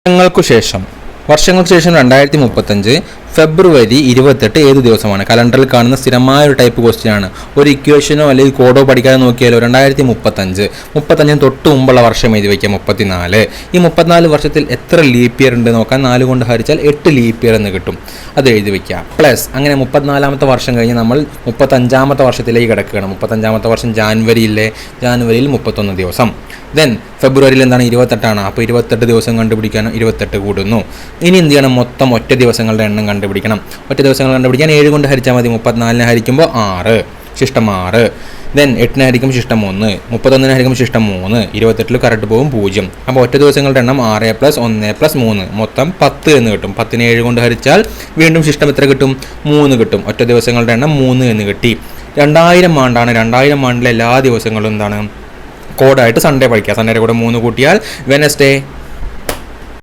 വർഷങ്ങൾക്ക് ശേഷം 2035 ഫെബ്രുവരി 28 ഏത് ദിവസമാണ്? കലണ്ടറിൽ കാണുന്ന സ്ഥിരമായ ഒരു ടൈപ്പ് ക്വസ്റ്റ്യൻ ആണ്. ഒരു ഇക്വേഷനോ അല്ലെങ്കിൽ കോഡോ പഠിക്കാതെ നോക്കിയാലോ 2035 തൊട്ട് മുമ്പുള്ള വർഷം എഴുതി വയ്ക്കുക 34. ഈ 34 വർഷത്തിൽ എത്ര ലീപ്പ് ഇയർ ഉണ്ട് നോക്കാൻ 4 കൊണ്ട് ഹരിച്ചാൽ 8 ലീപ്പ് ഇയർ എന്ന് കിട്ടും. അത് എഴുതി വയ്ക്കുക. പ്ലസ് അങ്ങനെ 34ാമത്തെ വർഷം കഴിഞ്ഞ് നമ്മൾ 35ാമത്തെ വർഷത്തിലേക്ക് കിടക്കുകയാണ്. 35ാമത്തെ വർഷം ജാനുവരിയിൽ 31 ദിവസം. ദെൻ ഫെബ്രുവരിയിൽ എന്താണ് 28ആണ്. അപ്പോൾ 28 ദിവസം കണ്ടുപിടിക്കാൻ 28 കൂടുന്നു. ഇനി എന്ത് ചെയ്യണം? മൊത്തം ഒറ്റ ദിവസങ്ങളുടെ എണ്ണം കണ്ടുപിടിക്കണം. ഒറ്റ ദിവസങ്ങൾ കണ്ടുപിടിക്കാൻ 7 കൊണ്ട് ഹരിച്ചാൽ മതി. 34 ഹരിക്കുമ്പോൾ 6, ശിഷ്ടം 6. ദെൻ 8 ഹരിക്കും ശിഷ്ടം 1, 31 ഹരിക്കും ശിഷ്ടം 3, 28 കറക്റ്റ് പോകും 0. അപ്പോൾ ഒറ്റ ദിവസങ്ങളുടെ എണ്ണം 6 + 1 + 3 മൊത്തം 10 എന്ന് കിട്ടും. 10നെ 7 കൊണ്ട് ഹരിച്ചാൽ വീണ്ടും ശിഷ്ടം എത്ര കിട്ടും? 3 കിട്ടും. ഒറ്റ ദിവസങ്ങളുടെ എണ്ണം 3 എന്ന് കിട്ടി. 2000 ആണ്ടാണ്. 2000 ആണ്ടിലെ എല്ലാ ദിവസങ്ങളും എന്താണ്? കോഡായിട്ട് സൺഡേ പഠിക്കുക. സൺഡേയുടെ കൂടെ 3 കൂട്ടിയാൽ വെനസ്ഡേ.